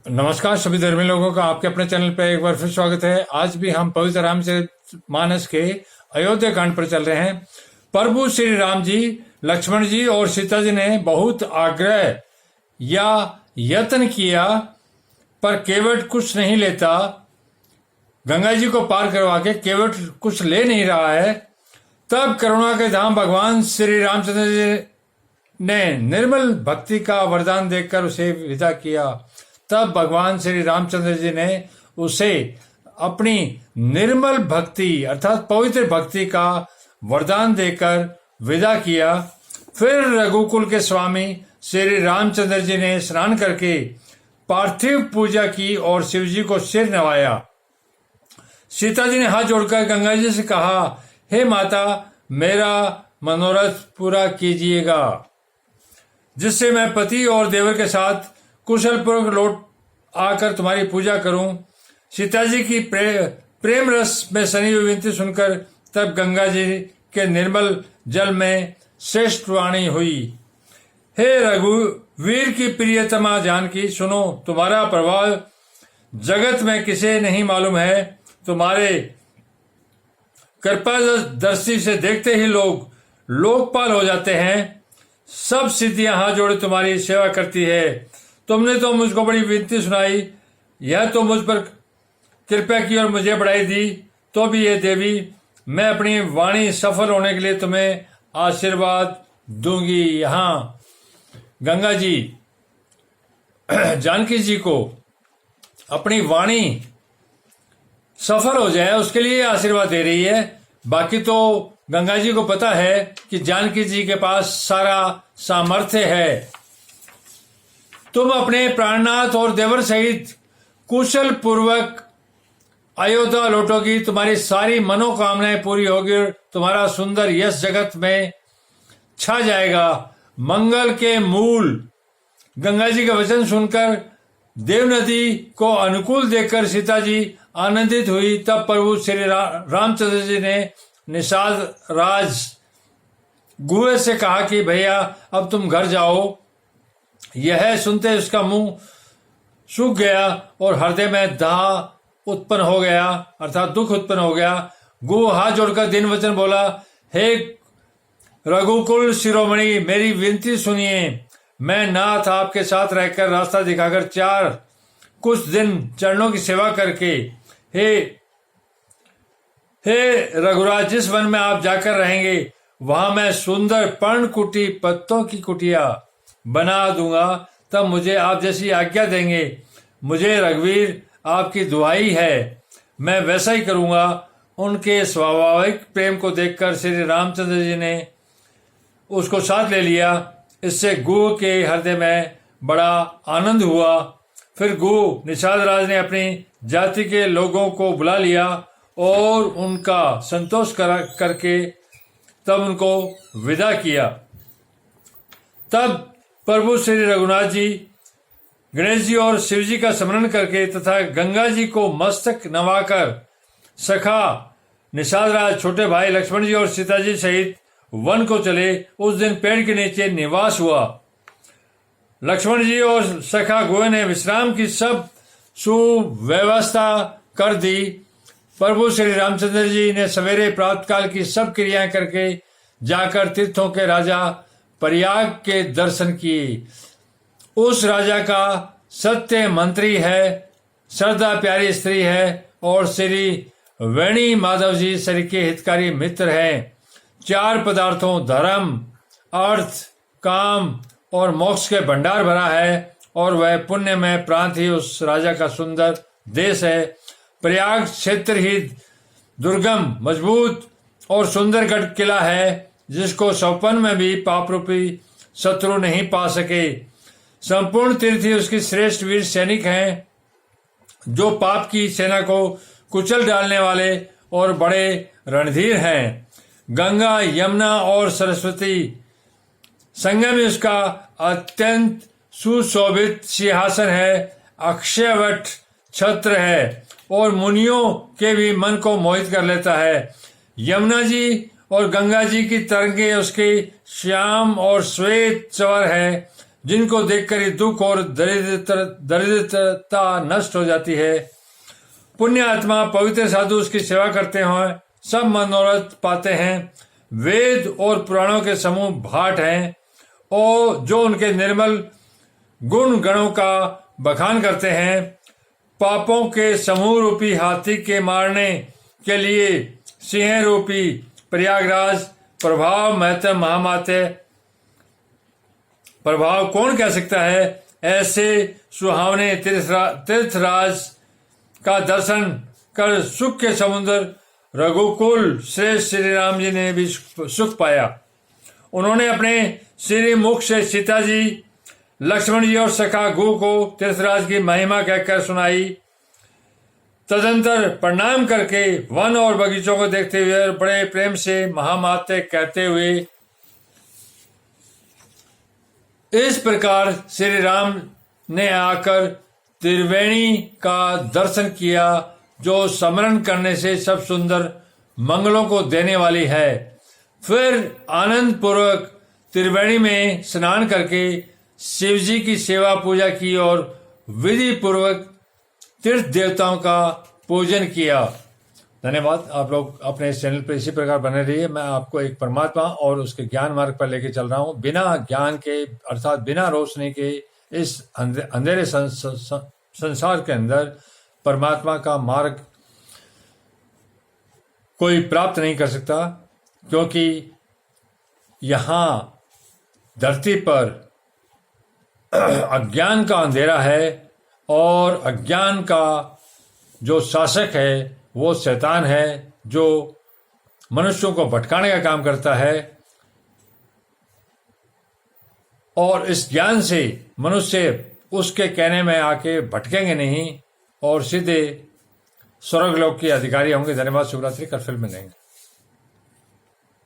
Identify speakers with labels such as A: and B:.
A: नमस्कार सभी धर्मी लोगों का आपके अपने चैनल पे एक बार फिर स्वागत है। आज भी हम पवित्र रामचरितमानस के अयोध्या कांड पर चल रहे हैं। प्रभु श्री राम जी, लक्ष्मण जी और सीता जी ने बहुत आग्रह या यत्न किया, पर केवट कुछ नहीं लेता। गंगा जी को पार करवा के केवट कुछ ले नहीं रहा है। तब करुणा के धाम भगवान श्री रामचंद्र जी ने निर्मल भक्ति का वरदान देकर उसे विदा किया। तब भगवान श्री रामचंद्र जी ने उसे अपनी निर्मल भक्ति अर्थात पवित्र भक्ति का वरदान देकर विदा किया। फिर रघुकुल के स्वामी श्री रामचंद्र जी ने स्नान करके पार्थिव पूजा की और शिव जी को सिर नवाया। सीता जी ने हाथ जोड़कर गंगा जी से कहा, हे माता, मेरा मनोरथ पूरा कीजिएगा, जिससे मैं पति और देवर के साथ कुशल पूर्वक लौट आकर तुम्हारी पूजा करूं। सीता जी की प्रेम रस में सनी हुई विनती सुनकर तब गंगा जी के निर्मल जल में श्रेष्ठ वाणी हुई, हे रघुवीर की प्रियतमा जानकी, सुनो, तुम्हारा प्रभाव जगत में किसे नहीं मालूम है। तुम्हारे कृपा दृष्टि से देखते ही लोग लोकपाल हो जाते हैं। सब सिद्धियां हाथ जोड़े तुम्हारी सेवा करती है। तुमने तो मुझको बड़ी विनती सुनाई, यह तो मुझ पर कृपा की और मुझे बढ़ाई दी, तो भी ये देवी, मैं अपनी वाणी सफल होने के लिए तुम्हें आशीर्वाद दूंगी। यहाँ गंगा जी जानकी जी को अपनी वाणी सफल हो जाए उसके लिए आशीर्वाद दे रही है। बाकी तो गंगा जी को पता है कि जानकी जी के पास सारा सामर्थ्य है। तुम अपने प्राणनाथ और देवर सहित कुशल पूर्वक अयोध्या लौटोगी, तुम्हारी सारी मनोकामनाएं पूरी होगी और तुम्हारा सुंदर यश जगत में छा जाएगा। मंगल के मूल गंगा जी का वचन सुनकर देव नदी को अनुकूल देखकर सीता जी आनंदित हुई। तब प्रभु श्री रामचंद्र जी ने निषाद राज गुहे से कहा कि भैया, अब तुम घर जाओ। यह सुनते उसका मुंह सूख गया और हृदय में दाह उत्पन्न हो गया, अर्थात दुख उत्पन्न हो गया। गुह हाथ जोड़कर दिन वचन बोला, हे रघुकुल शिरोमणि, मेरी विनती सुनिए। मैं नाथ आपके साथ रहकर रास्ता दिखाकर कुछ दिन चरणों की सेवा करके हे रघुराज, जिस वन में आप जाकर रहेंगे वहां मैं सुंदर पर्णकुटी पत्तों की कुटिया बना दूंगा। तब मुझे आप जैसी आज्ञा देंगे। मुझे रघुवीर आपकी दुहाई है, मैं वैसा ही करूंगा। उनके स्वाभाविक प्रेम को देखकर श्री रामचंद्र जी ने उसको साथ ले लिया। इससे गुह के हृदय में बड़ा आनंद हुआ। फिर गुह निषाद राज ने अपनी जाति के लोगों को बुला लिया और उनका संतोष करके तब उनको विदा किया। तब प्रभु श्री रघुनाथ जी गणेश जी और शिव जी का स्मरण करके तथा गंगा जी को मस्तक नवाकर सखा निषाद राज, छोटे भाई लक्ष्मण जी और सीता जी सहित वन को चले। उस दिन पेड़ के नीचे निवास हुआ। लक्ष्मण जी और सखा गुहे ने विश्राम की सब सुव्यवस्था कर दी। प्रभु श्री रामचंद्र जी ने सवेरे प्रातःकाल की सब क्रियाएं करके जाकर तीर्थों के राजा प्रयाग के दर्शन किए। उस राजा का सत्य मंत्री है, श्रद्धा प्यारी स्त्री है और श्री वेणी माधव जी शरीर के हितकारी मित्र हैं। 4 पदार्थों धर्म, अर्थ, काम और मोक्ष के भंडार भरा है और वह पुण्य में प्रांत ही उस राजा का सुंदर देश है। प्रयाग क्षेत्र ही दुर्गम, मजबूत और सुंदर गढ़ किला है, जिसको सौपन में भी पाप रूपी शत्रु नहीं पा सके। संपूर्ण तीर्थी उसकी श्रेष्ठ वीर सैनिक हैं, जो पाप की सेना को कुचल डालने वाले और बड़े रणधीर हैं। गंगा, यमुना और सरस्वती संगम में उसका अत्यंत सुशोभित सिंहासन है। अक्षयवट छत्र है और मुनियों के भी मन को मोहित कर लेता है। यमुना जी और गंगा जी की तरंगे उसके श्याम और श्वेत चवर है, जिनको देखकर ही दुख और दरिद्रता नष्ट हो जाती है। पुण्य आत्मा पवित्र साधु उसकी सेवा करते हैं, सब मनोरथ पाते हैं। वेद और पुराणों के समूह भाट हैं और जो उनके निर्मल गुण गणों का बखान करते हैं। पापों के समूह रूपी हाथी के मारने के लिए सिंह रूपी प्रयागराज प्रभाव महत्व महामाते प्रभाव कौन कह सकता है। ऐसे सुहावने तीर्थराज का दर्शन कर सुख के समुद्र रघुकुल श्रेष्ठ श्री राम जी ने भी सुख पाया। उन्होंने अपने श्री मुख से सीता जी, लक्ष्मण जी और सखा गु को तीर्थराज की महिमा कहकर सुनाई। तदंतर प्रणाम करके वन और बगीचों को देखते हुए और बड़े प्रेम से महामाते कहते हुए इस प्रकार श्री राम ने आकर त्रिवेणी का दर्शन किया, जो स्मरण करने से सब सुंदर मंगलों को देने वाली है। फिर आनंद पूर्वक त्रिवेणी में स्नान करके शिव जी की सेवा पूजा की और विधि पूर्वक तीर्थ देवताओं का पूजन किया। धन्यवाद। आप लोग अपने इस चैनल पर इसी प्रकार बने रहिए। मैं आपको एक परमात्मा और उसके ज्ञान मार्ग पर लेके चल रहा हूँ। बिना ज्ञान के अर्थात बिना रोशनी के इस अंधेरे संसार के अंदर परमात्मा का मार्ग कोई प्राप्त नहीं कर सकता, क्योंकि यहाँ धरती पर अज्ञान का अंधेरा है और अज्ञान का जो शासक है वो शैतान है, जो मनुष्यों को भटकाने का काम करता है। और इस ज्ञान से मनुष्य उसके कहने में आके भटकेंगे नहीं और सीधे स्वर्गलोक के अधिकारी होंगे। धन्यवाद। शुभरात्रि। कल फिर मिलेंगे।